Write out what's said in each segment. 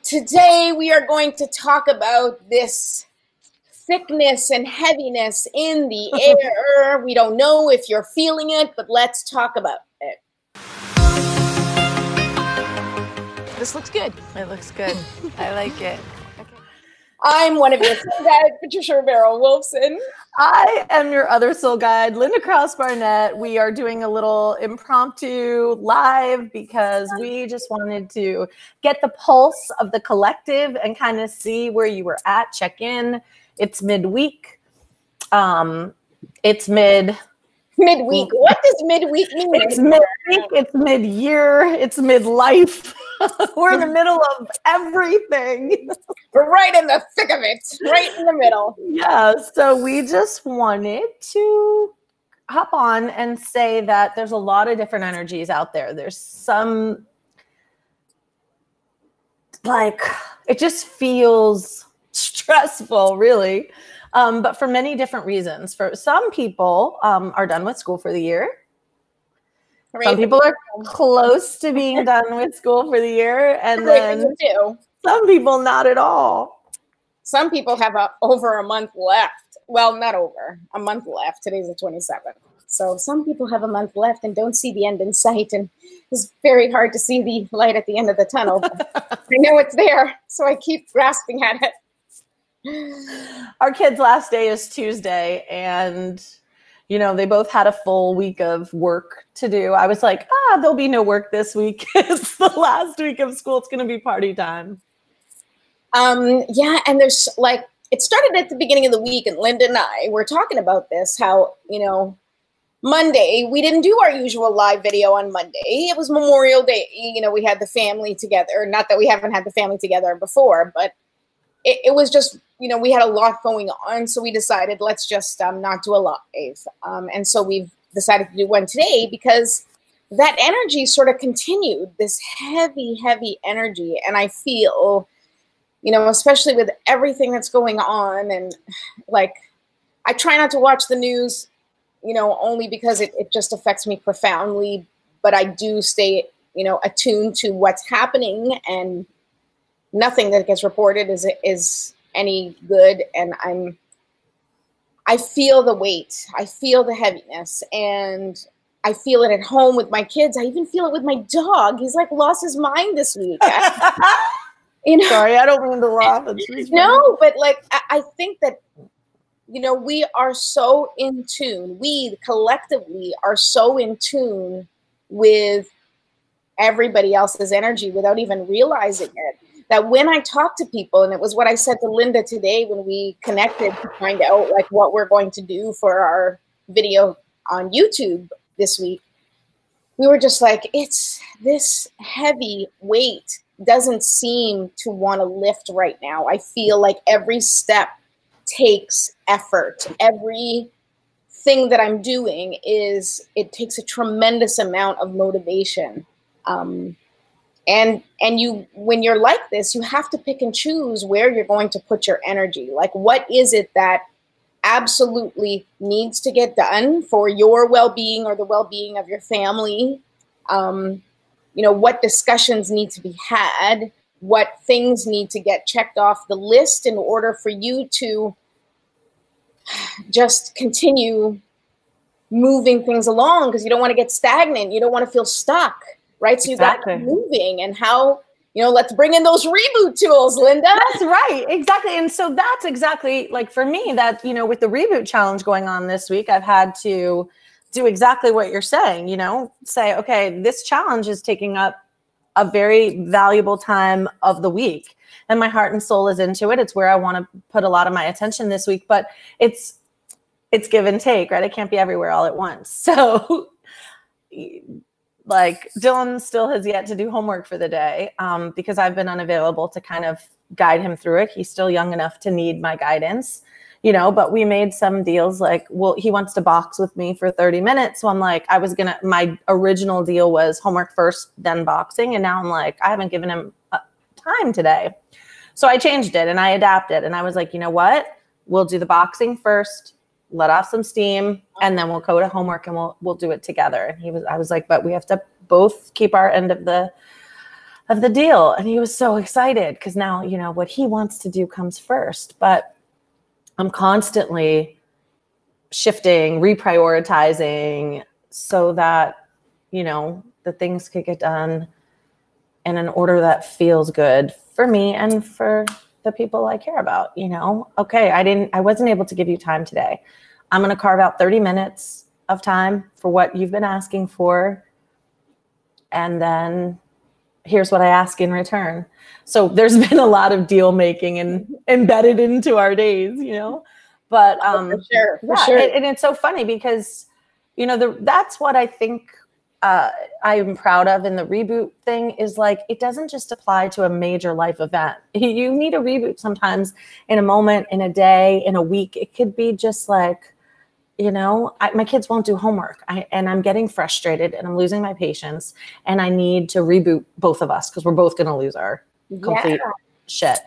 Today we are going to talk about this thickness and heaviness in the air. We don't know if you're feeling it, but let's talk about it. This looks good. It looks good. I like it. I'm one of your soul guides, Patricia Rivera-Wolfson. I am your other soul guide, Linda Krause-Barnett. We are doing a little impromptu live because we just wanted to get the pulse of the collective and kind of see where you were at, check in. It's midweek. It's midweek. What does midweek mean? It's midweek. It's mid-year. It's midlife. We're in the middle of everything. We're right in the thick of it, right in the middle. Yeah, so we just wanted to hop on and say that there's a lot of different energies out there. There's some, like, it just feels stressful, really, but for many different reasons. For some people are done with school for the year. Some people are close to being done with school for the year, and then some people not at all. Some people have over a month left. Well, not over, a month left. Today's the 27th. So some people have a month left and don't see the end in sight, and it's very hard to see the light at the end of the tunnel. I know it's there, so I keep grasping at it. Our kid's last day is Tuesday, and you know, they both had a full week of work to do. I was like, there'll be no work this week. It's the last week of school. It's going to be party time. Yeah, and there's like, it started at the beginning of the week, and Linda and I were talking about this, how, you know, Monday, we didn't do our usual live video on Monday. It was Memorial Day. You know, we had the family together. Not that we haven't had the family together before, but it was just, you know, we had a lot going on. So we decided, let's just not do a live. And so we've decided to do one today because that energy sort of continued, this heavy, heavy energy. And I feel, you know, especially with everything that's going on, and like, I try not to watch the news, you know, only because it just affects me profoundly, but I do stay, you know, attuned to what's happening, and nothing that gets reported is any good. And I feel the weight, I feel the heaviness, and I feel it at home with my kids. I even feel it with my dog. He's like lost his mind this week. You know? Sorry, I don't mean to laugh. No, but like, I think that, you know, we are so in tune. We collectively are so in tune with everybody else's energy without even realizing it. That when I talk to people, and it was what I said to Linda today when we connected to find out like what we're going to do for our video on YouTube this week, we were just like, it's this heavy weight doesn't seem to want to lift right now. I feel like every step takes effort. Everything that I'm doing it takes a tremendous amount of motivation. And you, when you're like this, you have to pick and choose where you're going to put your energy. Like, what is it that absolutely needs to get done for your well-being or the well-being of your family? You know, what discussions need to be had? What things need to get checked off the list in order for you to just continue moving things along, because you don't want to get stagnant. You don't want to feel stuck. Right. So you got to be moving, and how, you know, let's bring in those reboot tools, Linda. That's right. Exactly. And so that's exactly like for me that, you know, with the reboot challenge going on this week, I've had to do exactly what you're saying, you know, say, okay, this challenge is taking up a very valuable time of the week, and my heart and soul is into it. It's where I want to put a lot of my attention this week, but it's give and take, right? I can't be everywhere all at once. So like Dylan still has yet to do homework for the day because I've been unavailable to kind of guide him through it. He's still young enough to need my guidance, you know, but we made some deals like, well, he wants to box with me for 30 minutes. So I'm like, my original deal was homework first, then boxing. And now I'm like, I haven't given him time today. So I changed it and I adapted, and I was like, you know what? We'll do the boxing first, let off some steam, and then we'll go to homework and we'll do it together. And I was like, but we have to both keep our end of the of the deal. And he was so excited because now, you know, what he wants to do comes first. But I'm constantly shifting, reprioritizing so that, you know, the things could get done in an order that feels good for me and for the people I care about. You know, okay, I wasn't able to give you time today. I'm going to carve out 30 minutes of time for what you've been asking for. And then here's what I ask in return. So there's been a lot of deal making and embedded into our days, you know, but For sure. And it's so funny because, you know, that's what I think I'm proud of in the reboot thing is like, it doesn't just apply to a major life event. You need a reboot sometimes in a moment, in a day, in a week. It could be just like, you know, my kids won't do homework and I'm getting frustrated and I'm losing my patience and I need to reboot both of us because we're both going to lose our complete shit.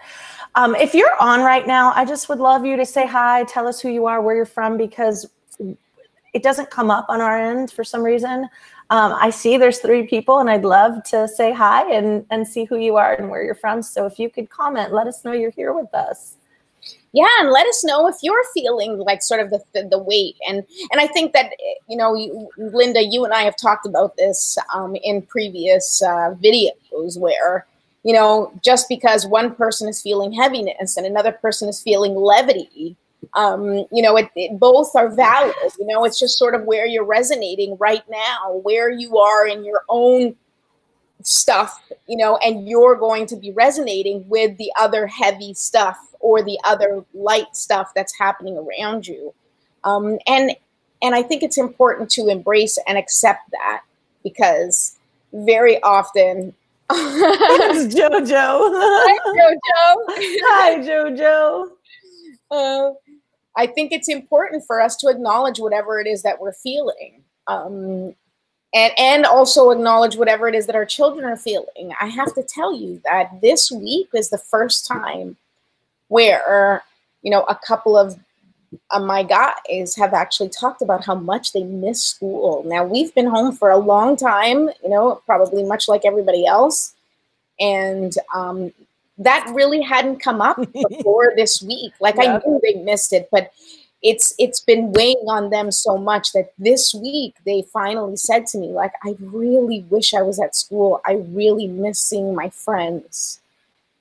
If you're on right now, I just would love you to say hi, tell us who you are, where you're from, because it doesn't come up on our end for some reason. I see there's 3 people and I'd love to say hi and see who you are and where you're from. So if you could comment, let us know you're here with us. Yeah, and let us know if you're feeling like sort of the weight. And I think that, you know, Linda, you and I have talked about this in previous videos where, you know, just because one person is feeling heaviness and another person is feeling levity, you know, both are valid. You know, it's just sort of where you're resonating right now, where you are in your own stuff, you know, and you're going to be resonating with the other heavy stuff or the other light stuff that's happening around you. And I think it's important to embrace and accept that because very often It's JoJo. Hi, JoJo. Hi, JoJo. I think it's important for us to acknowledge whatever it is that we're feeling. And also acknowledge whatever it is that our children are feeling. I have to tell you that this week is the first time where, you know, a couple of my guys have actually talked about how much they miss school. Now, we've been home for a long time, you know, probably much like everybody else. And that really hadn't come up before this week. Like, I knew they missed it, but it's been weighing on them so much that this week they finally said to me, like, I really wish I was at school. I really miss seeing my friends.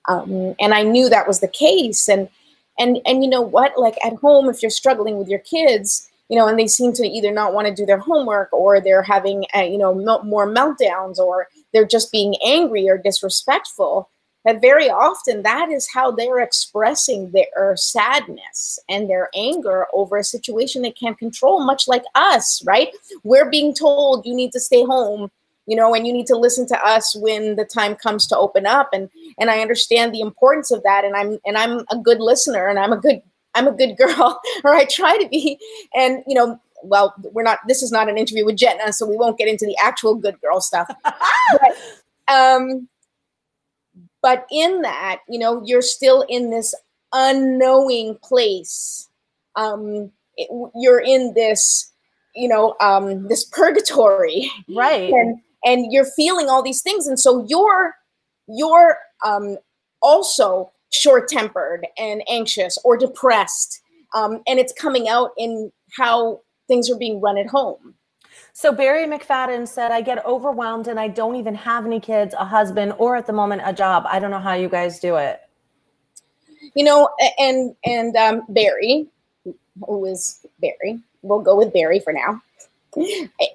And I knew that was the case. And you know what, like at home, if you're struggling with your kids, you know, and they seem to either not want to do their homework or they're having, you know, more meltdowns or they're just being angry or disrespectful, that very often that is how they're expressing their sadness and their anger over a situation they can't control, much like us, right? We're being told you need to stay home, you know, and you need to listen to us when the time comes to open up. And I understand the importance of that. And I'm a good listener and I'm a good girl, or I try to be. And, you know, well, this is not an interview with Jenna, so we won't get into the actual good girl stuff. But in that, you know, you're still in this unknowing place. You're in this, you know, this purgatory, right? And you're feeling all these things, and so you're also short-tempered and anxious or depressed, and it's coming out in how things are being run at home. So Barry McFadden said, I get overwhelmed and I don't even have any kids, a husband, or at the moment a job. I don't know how you guys do it. You know, and Barry, who is Barry, we'll go with Barry for now.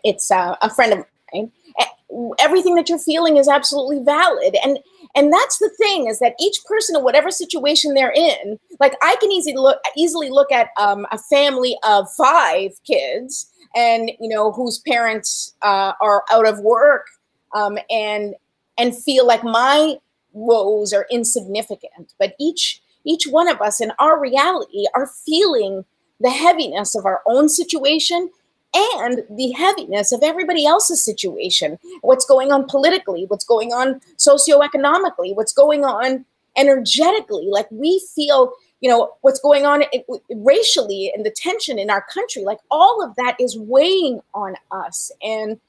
It's a friend of mine. Everything that you're feeling is absolutely valid. And that's the thing, is that each person in whatever situation they're in, like I can easily look at a family of 5 kids and, you know, whose parents are out of work and feel like my woes are insignificant. But each one of us in our reality are feeling the heaviness of our own situation and the heaviness of everybody else's situation. What's going on politically, what's going on socioeconomically, what's going on energetically. Like we feel, you know, what's going on racially and the tension in our country, like all of that is weighing on us. And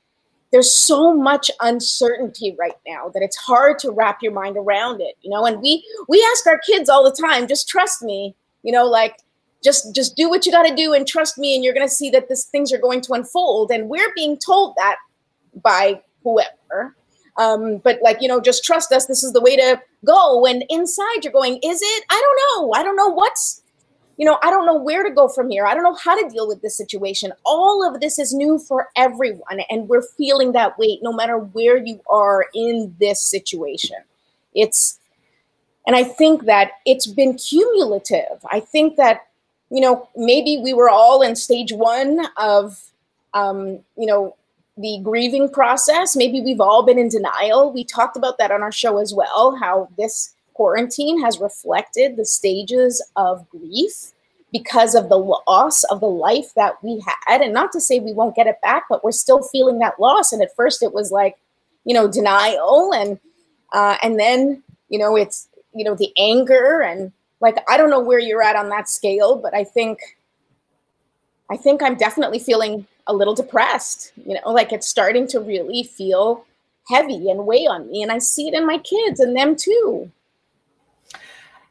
there's so much uncertainty right now that it's hard to wrap your mind around it, you know. And we ask our kids all the time, just trust me, you know, like just do what you got to do and trust me, and you're going to see that things are going to unfold. And we're being told that by whoever, but like, you know, just trust us, this is the way to go. And inside you're going, is it? I don't know what's, you know, I don't know where to go from here. I don't know how to deal with this situation. All of this is new for everyone, and we're feeling that weight no matter where you are in this situation. And I think that it's been cumulative. I think that, you know, maybe we were all in stage 1 of, you know, the grieving process. Maybe we've all been in denial. We talked about that on our show as well, how this quarantine has reflected the stages of grief because of the loss of the life that we had. And not to say we won't get it back, but we're still feeling that loss. And at first it was like, you know, denial. And then, you know, it's, you know, the anger, and like, I don't know where you're at on that scale, but I think I'm definitely feeling a little depressed, you know, like it's starting to really feel heavy and weigh on me. And I see it in my kids and them too.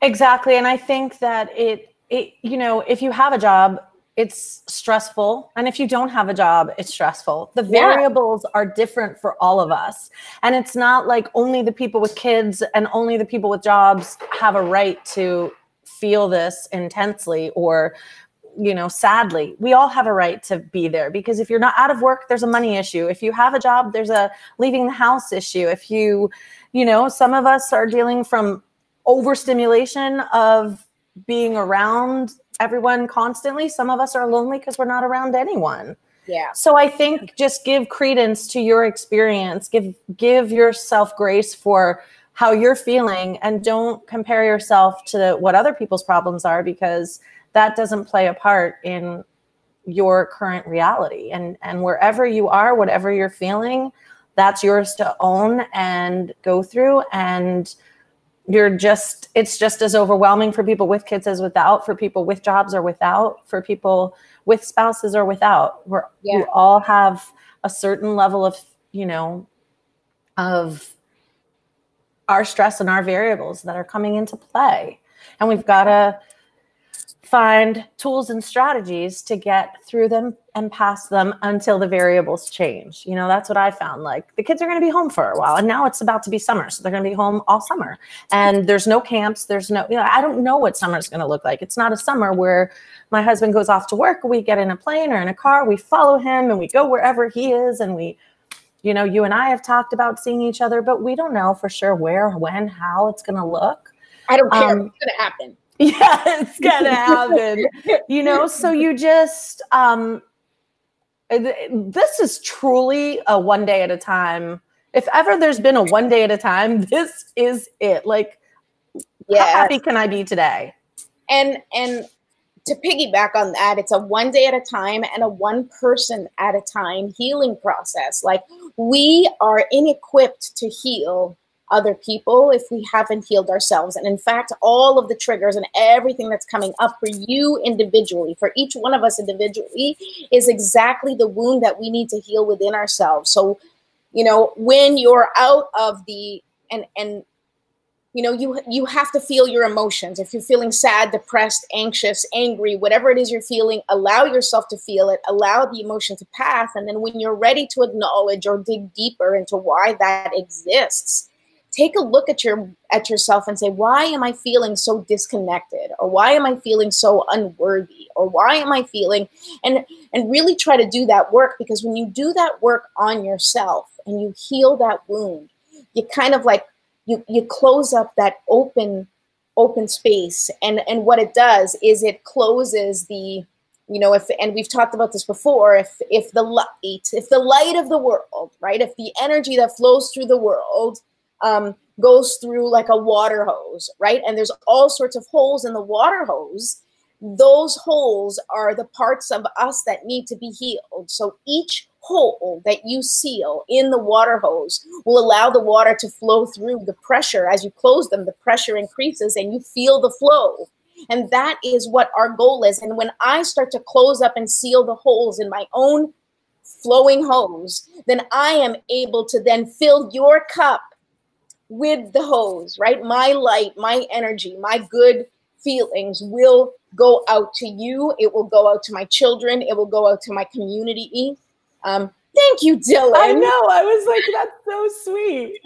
Exactly. And I think that it, you know, if you have a job, it's stressful. And if you don't have a job, it's stressful. The variables are different for all of us. And it's not like only the people with kids and only the people with jobs have a right to feel this intensely or, you know, sadly. We all have a right to be there, because if you're not out of work, there's a money issue. If you have a job, there's a leaving the house issue. If you know, some of us are dealing from overstimulation of being around everyone constantly. Some of us are lonely because we're not around anyone. Yeah. So I think just give credence to your experience, give yourself grace for how you're feeling, and don't compare yourself to what other people's problems are, because that doesn't play a part in your current reality. And wherever you are, whatever you're feeling, that's yours to own and go through. And it's just as overwhelming for people with kids as without, for people with jobs or without, for people with spouses or without. We all have a certain level of, you know, of our stress and our variables that are coming into play. And we've got to find tools and strategies to get through them and past them until the variables change. You know, that's what I found. Like, the kids are going to be home for a while, and now it's about to be summer. So they're going to be home all summer, and there's no camps. There's no, you know, I don't know what summer's going to look like. It's not a summer where my husband goes off to work. We get in a plane or in a car, we follow him and we go wherever he is. And we, you know, you and I have talked about seeing each other, but we don't know for sure where, when, how it's going to look. I don't care what's going to happen. Yeah, it's gonna happen. You know, so you just this is truly a one day at a time. If ever there's been a one day at a time, this is it. Like, how happy can I be today? And to piggyback on that, it's a one day at a time and a one person at a time healing process. Like, we are inequipped to heal other people if we haven't healed ourselves. And in fact, all of the triggers and everything that's coming up for you individually, for each one of us individually, is exactly the wound that we need to heal within ourselves. So, you know, when you're out of the, and you know, you have to feel your emotions. If you're feeling sad, depressed, anxious, angry, whatever it is you're feeling, allow yourself to feel it, allow the emotion to pass. And then when you're ready to acknowledge or dig deeper into why that exists, take a look at yourself and say, why am I feeling so disconnected? Or why am I feeling so unworthy? Or why am I feeling, and really try to do that work, because when you do that work on yourself and you heal that wound, you kind of like, you close up that open space. And what it does is it closes the, you know, and we've talked about this before, if the light of the world, right? If the energy that flows through the world goes through like a water hose, right? And there's all sorts of holes in the water hose. Those holes are the parts of us that need to be healed. So each hole that you seal in the water hose will allow the water to flow through. The pressure, as you close them, the pressure increases and you feel the flow. And that is what our goal is. And when I start to close up and seal the holes in my own flowing hose, then I am able to then fill your cup with the hose, right? My light, my energy, my good feelings will go out to you. It will go out to my children. It will go out to my community. Thank you, Dylan. I know. I was like, that's so sweet.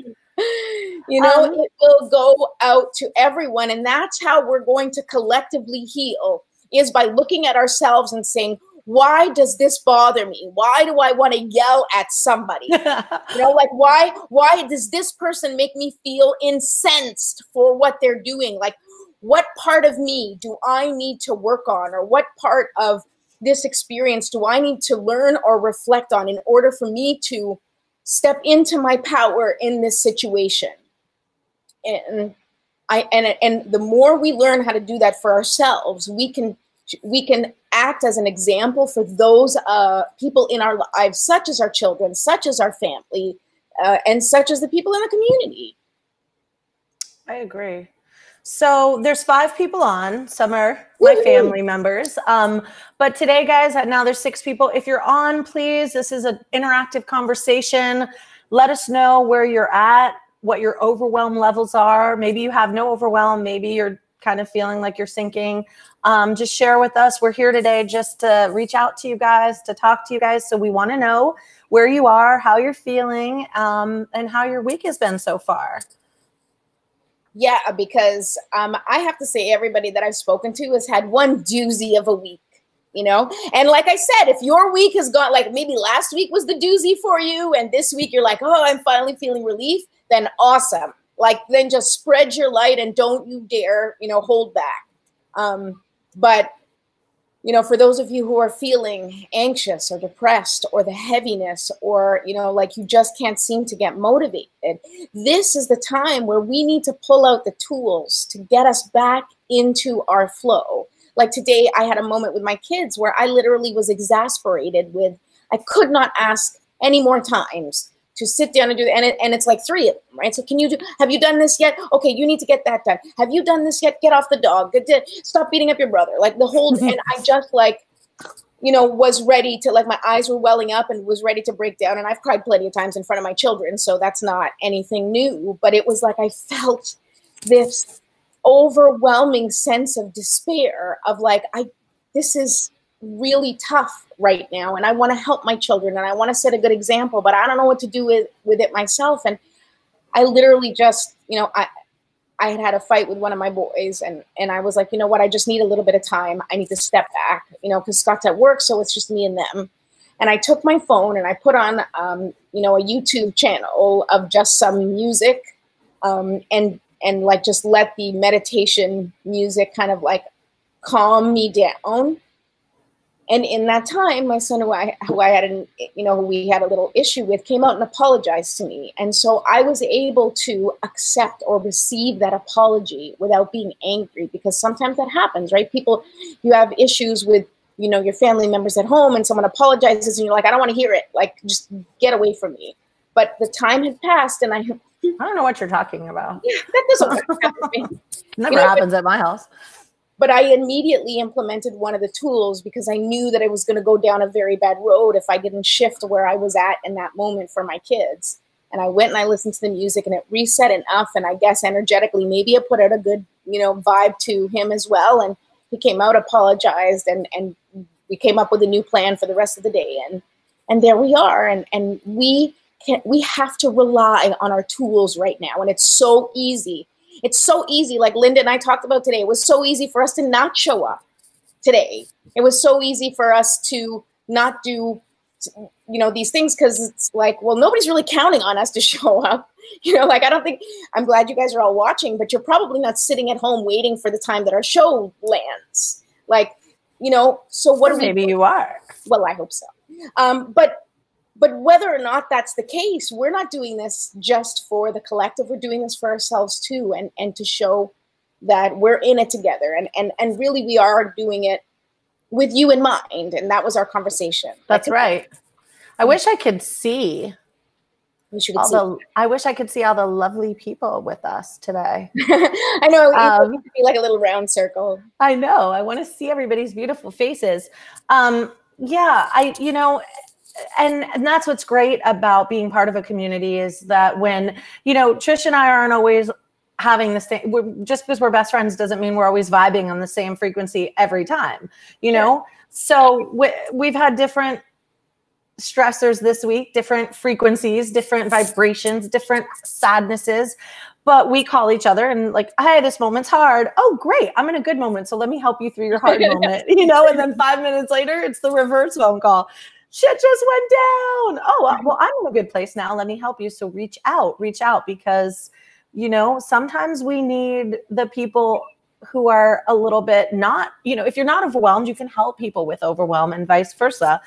You know, it will go out to everyone. And that's how we're going to collectively heal, is by looking at ourselves and saying, why does this bother me? Why do I want to yell at somebody? You know, like, why does this person make me feel incensed for what they're doing? Like, what part of me do I need to work on? Or what part of this experience do I need to learn or reflect on in order for me to step into my power in this situation? And the more we learn how to do that for ourselves, we can act as an example for those people in our lives, such as our children, such as our family, and such as the people in the community. I agree. So there's 5 people on. Some are my family members. But today, guys, now there's 6 people. If you're on, please, this is an interactive conversation. Let us know where you're at, what your overwhelm levels are. Maybe you have no overwhelm. Maybe you're kind of feeling like you're sinking. Just share with us. We're here today just to reach out to you guys, to talk to you guys. So we want to know where you are, how you're feeling, and how your week has been so far. Yeah, because I have to say, everybody that I've spoken to has had one doozy of a week, you know? And like I said, if your week has gone, like maybe last week was the doozy for you, and this week you're like, oh, I'm finally feeling relief, then awesome. Like, then just spread your light and don't you dare, you know, hold back. But, you know, for those of you who are feeling anxious or depressed, or the heaviness, or, you know, like you just can't seem to get motivated, this is the time where we need to pull out the tools to get us back into our flow. Like today, I had a moment with my kids where I literally was exasperated with, I could not ask any more times to sit down and do that. And it's like 3 of them, right? So have you done this yet? Okay, you need to get that done. Have you done this yet? Get off the dog. Stop beating up your brother. Like the whole, and I just like, you know, was ready to, like, my eyes were welling up and was ready to break down. And I've cried plenty of times in front of my children, so that's not anything new. But it was like I felt this overwhelming sense of despair of like, this is really tough right now, and I want to help my children, and I want to set a good example, but I don't know what to do with it myself. And I literally just, you know, I had a fight with one of my boys, and I was like, you know what, I just need a little bit of time. I need to step back, you know, because Scott's at work, so it's just me and them. And I took my phone and I put on, you know, a YouTube channel of just some music, and like just let the meditation music kind of like calm me down. And in that time, my son, who I had, who we had a little issue with, came out and apologized to me. And so I was able to accept or receive that apology without being angry, because sometimes that happens, right? People, you have issues with, you know, your family members at home, and someone apologizes and you're like, I don't want to hear it. Like, just get away from me. But the time had passed, and I don't know what you're talking about. Yeah, that doesn't happen to me. Never happens at my house. But I immediately implemented one of the tools, because I knew that I was going to go down a very bad road if I didn't shift where I was at in that moment for my kids. And I went and I listened to the music, and it reset enough. And I guess energetically, maybe it put out a good, you know, vibe to him as well. And he came out, apologized, and we came up with a new plan for the rest of the day. And there we are. And we have to rely on our tools right now. And it's so easy. It's so easy, like Linda and I talked about today. It was so easy for us to not show up today. It was so easy for us to not do, you know, these things, because it's like, well, nobody's really counting on us to show up. You know, like, I don't think, I'm glad you guys are all watching, but you're probably not sitting at home waiting for the time that our show lands. Like, you know, so what do we do? Maybe you are. Well, I hope so. But whether or not that's the case, we're not doing this just for the collective. We're doing this for ourselves too, and to show that we're in it together. And really, we are doing it with you in mind. And that was our conversation. That's right. I wish I could see. I wish I could see all the lovely people with us today. I know, it would be like a little round circle. I know. I want to see everybody's beautiful faces. Yeah, and that's what's great about being part of a community is that when, you know, Trish and I aren't always having the same, just because we're best friends doesn't mean we're always vibing on the same frequency every time, you know? So we've had different stressors this week, different frequencies, different vibrations, different sadnesses, but we call each other and like, hey, this moment's hard. Oh, great. I'm in a good moment. So let me help you through your hard moment, you know? And then 5 minutes later, it's the reverse phone call. Shit just went down. Oh, well, I'm in a good place now. Let me help you. So reach out because, you know, sometimes we need the people who are a little bit not, you know, if you're not overwhelmed, you can help people with overwhelm and vice versa.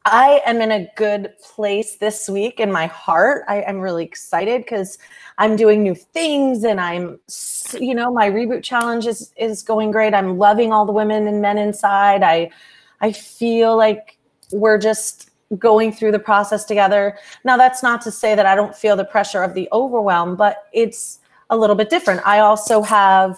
I am in a good place this week in my heart. I'm really excited because I'm doing new things and I'm, you know, my Reboot challenge is going great. I'm loving all the women and men inside. I feel like we're just going through the process together. Now, that's not to say that I don't feel the pressure of the overwhelm, but it's a little bit different. I also have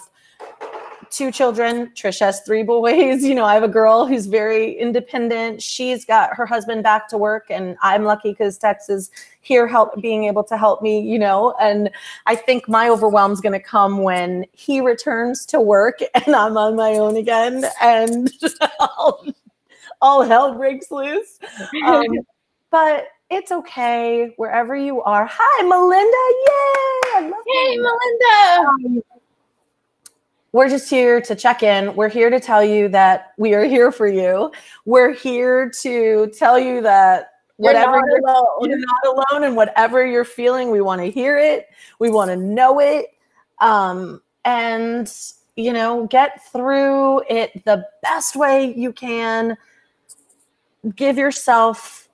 2 children. Trish has 3 boys. You know, I have a girl who's very independent. She's got her husband back to work, and I'm lucky because Tex is here being able to help me, you know, and I think my overwhelm is going to come when he returns to work and I'm on my own again and all hell breaks loose. But it's okay wherever you are. Hi, Melinda. Yay. Hey, Melinda. We're just here to check in. We're here to tell you that we are here for you. We're here to tell you that whatever you're not alone, and whatever you're feeling, we want to hear it. We want to know it. And, you know, get through it the best way you can. Give yourself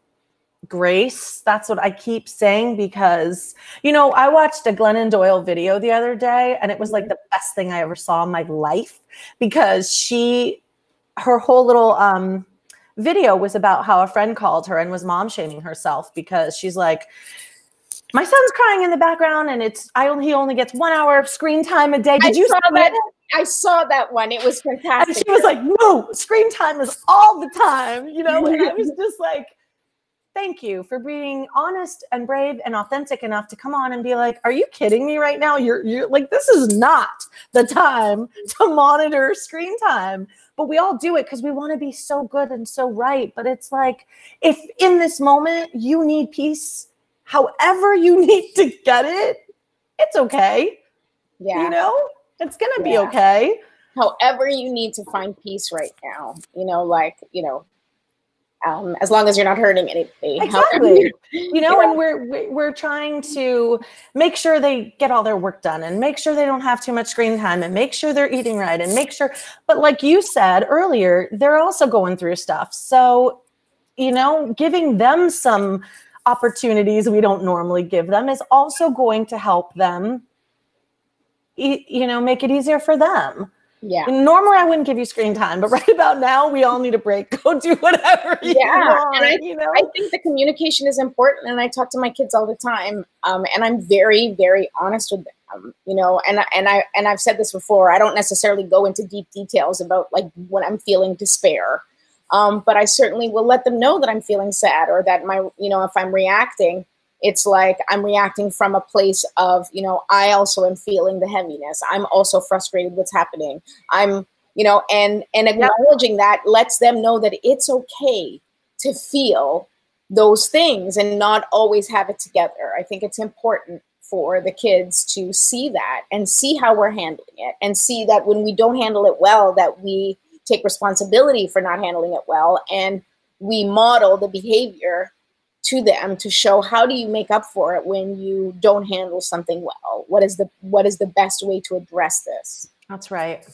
grace. That's what I keep saying because, you know, I watched a Glennon Doyle video the other day and it was like the best thing I ever saw in my life because her whole little video was about how a friend called her and was mom shaming herself because she's like, my son's crying in the background and he only gets 1 hour of screen time a day. Did you see that? I saw that one. It was fantastic. And she was like, no, screen time is all the time, you know? And I was just like, thank you for being honest and brave and authentic enough to come on and be like, are you kidding me right now? You're like, this is not the time to monitor screen time. But we all do it because we want to be so good and so right. But it's like, if in this moment you need peace, however you need to get it, it's okay. Yeah. You know, it's going to be okay. However you need to find peace right now, you know, like, you know, as long as you're not hurting anybody. Exactly. You know, and we're trying to make sure they get all their work done and make sure they don't have too much screen time and make sure they're eating right and make sure. But like you said earlier, they're also going through stuff. So, you know, giving them some opportunities we don't normally give them is also going to help them, you know, make it easier for them. Yeah. Normally I wouldn't give you screen time, but right about now we all need a break. Go do whatever you want. And I think the communication is important, and I talk to my kids all the time, and I'm very, very honest with them. You know, and I've said this before. I don't necessarily go into deep details about like when I'm feeling despair, but I certainly will let them know that I'm feeling sad or that if I'm reacting. It's like I'm reacting from a place of, you know, I also am feeling the heaviness. I'm also frustrated what's happening. I'm, you know, and acknowledging that lets them know that it's okay to feel those things and not always have it together. I think it's important for the kids to see that and see how we're handling it and see that when we don't handle it well, that we take responsibility for not handling it well and we model the behavior to them to show how do you make up for it when you don't handle something well? What is the best way to address this? That's right.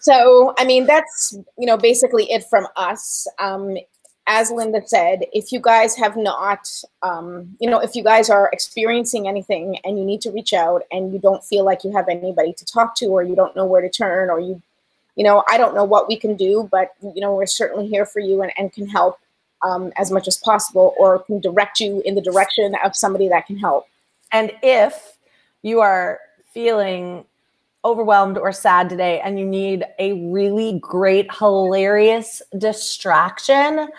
So, I mean, that's, you know, basically it from us. As Linda said, if you guys have not, you know, if you guys are experiencing anything and you need to reach out and you don't feel like you have anybody to talk to or you don't know where to turn or you know, I don't know what we can do, but, you know, we're certainly here for you and can help as much as possible or can direct you in the direction of somebody that can help. And if you are feeling overwhelmed or sad today and you need a really great, hilarious distraction,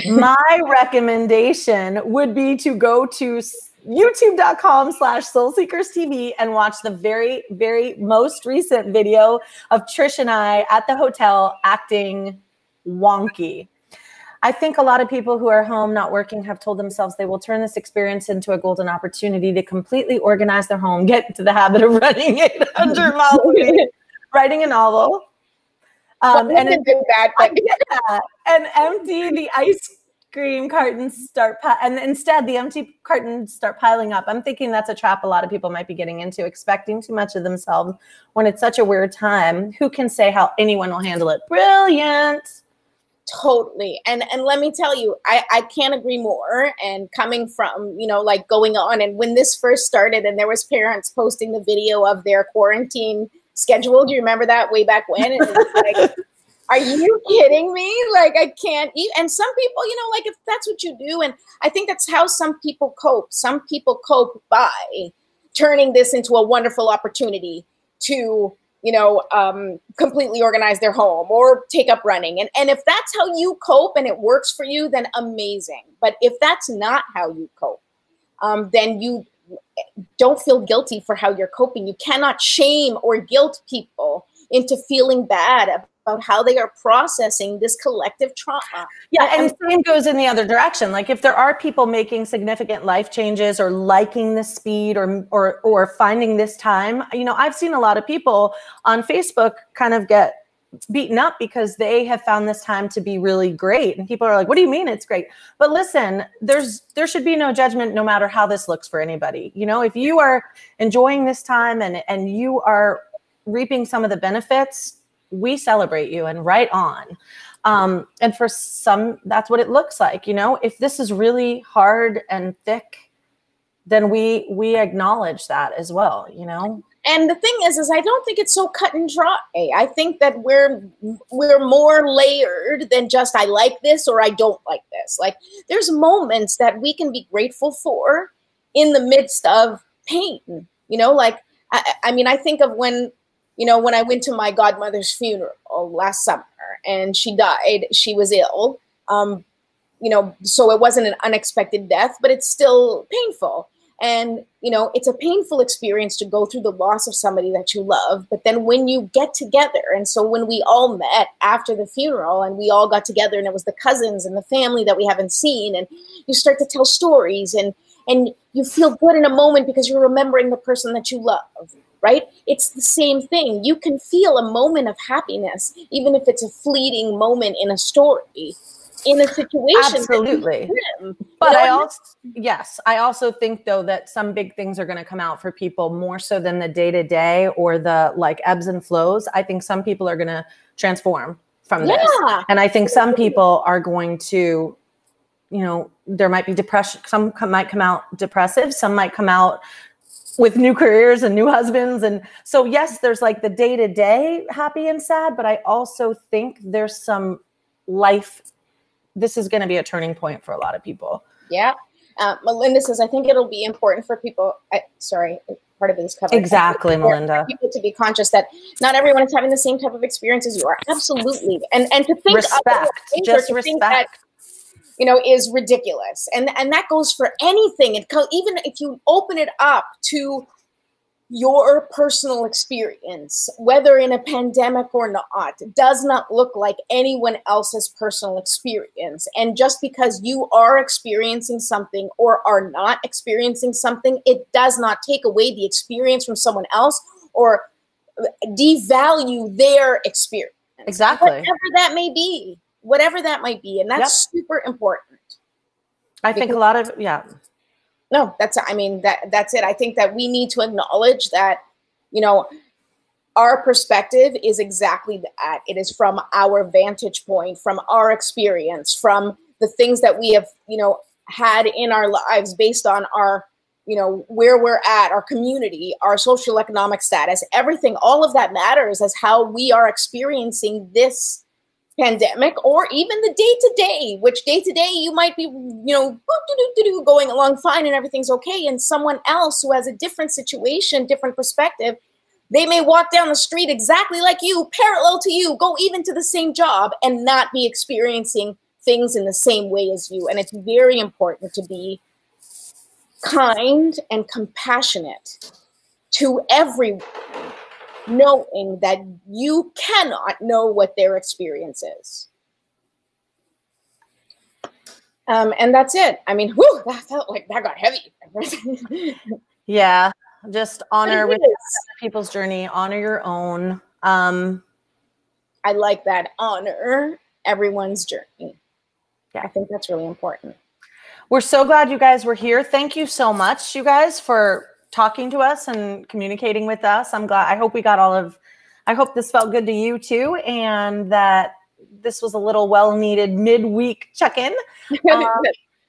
my recommendation would be to go to youtube.com/soulseekerstv and watch the very, very most recent video of Trish and I at the hotel acting wonky. I think a lot of people who are home not working have told themselves they will turn this experience into a golden opportunity to completely organize their home, get into the habit of running 800 miles a week, writing a novel, and empty the ice cream cartons and instead the empty cartons start piling up. I'm thinking that's a trap a lot of people might be getting into, expecting too much of themselves when it's such a weird time. Who can say how anyone will handle it? Brilliant. Totally. And let me tell you, I can't agree more. And coming from, you know, like going on, and when this first started and there was parents posting the video of their quarantine schedule. Do you remember that way back when? And it was like, are you kidding me? Like, I can't eat. And some people, you know, like if that's what you do, and I think that's how some people cope. Some people cope by turning this into a wonderful opportunity to, you know, completely organize their home or take up running. And if that's how you cope and it works for you, then amazing. But if that's not how you cope, then you don't feel guilty for how you're coping. You cannot shame or guilt people into feeling bad about how they are processing this collective trauma. Yeah, and the same goes in the other direction. Like if there are people making significant life changes or liking the speed or finding this time, you know, I've seen a lot of people on Facebook kind of get beaten up because they have found this time to be really great. And people are like, what do you mean it's great? But listen, there should be no judgment no matter how this looks for anybody. You know, if you are enjoying this time and you are reaping some of the benefits, we celebrate you and right on. And for some, that's what it looks like. You know, if this is really hard and thick, then we acknowledge that as well, you know? And the thing is I don't think it's so cut and dry. I think that we're more layered than just I like this or I don't like this. Like there's moments that we can be grateful for in the midst of pain, you know, like, I mean, I think of when, you know, when I went to my godmother's funeral last summer and she died, she was ill, you know, so it wasn't an unexpected death, but it's still painful. And, you know, it's a painful experience to go through the loss of somebody that you love. But then when you get together, and so when we all met after the funeral and we all got together and it was the cousins and the family that we haven't seen, and you start to tell stories and you feel good in a moment because you're remembering the person that you love, right? It's the same thing. You can feel a moment of happiness, even if it's a fleeting moment in a story, in a situation. Absolutely. But I also think though that some big things are going to come out for people more so than the day-to-day or the like ebbs and flows. I think some people are going to transform from this. And I think some people are going to, you know, there might be depression. Some might come out depressive. Some might come out with new careers and new husbands. And so, yes, there's like the day-to-day happy and sad, but I also think there's some life. This is going to be a turning point for a lot of people. Yeah. Melinda says, I think it'll be important for people. Part of it is covered. Exactly, Melinda. People to be conscious that not everyone is having the same type of experience as you are. Absolutely. And to think respect, just respect. That, you know, is ridiculous. And that goes for anything. Even if you open it up to your personal experience, whether in a pandemic or not, does not look like anyone else's personal experience. And just because you are experiencing something or are not experiencing something, it does not take away the experience from someone else or devalue their experience. Exactly. Whatever that may be. And that's super important. I think a lot of, No, that's it. I think that we need to acknowledge that, you know, our perspective is exactly that. It is from our vantage point, from our experience, from the things that we have, you know, had in our lives based on our, you know, where we're at, our community, our social economic status, everything, all of that matters as how we are experiencing this pandemic, or even the day-to-day, which day-to-day you might be, you know, going along fine and everything's okay. And someone else who has a different situation, different perspective, They may walk down the street exactly like you, parallel to you, go even to the same job, and not be experiencing things in the same way as you. And it's very important to be kind and compassionate to everyone, knowing that you cannot know what their experience is. And that's it. I mean, whew, that felt like that got heavy. Yeah, just honor people's journey, honor your own. I like that. Honor everyone's journey. Yeah, I think that's really important. We're so glad you guys were here. Thank you so much, you guys, for talking to us and communicating with us. I'm glad. I hope we got I hope this felt good to you too, and that this was a little well-needed midweek check-in.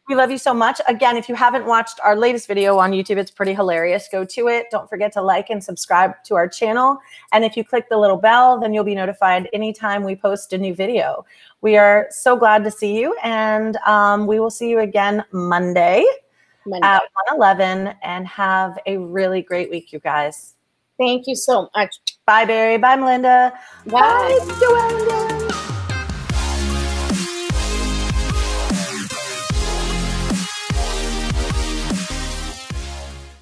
We love you so much. Again, if you haven't watched our latest video on YouTube, it's pretty hilarious. Go to it. Don't forget to like and subscribe to our channel. And if you click the little bell, then you'll be notified anytime we post a new video. We are so glad to see you. And we will see you again Monday at 1:11. And have a really great week, you guys. Thank you so much. Bye, Barry. Bye, Melinda. Bye, Joanna.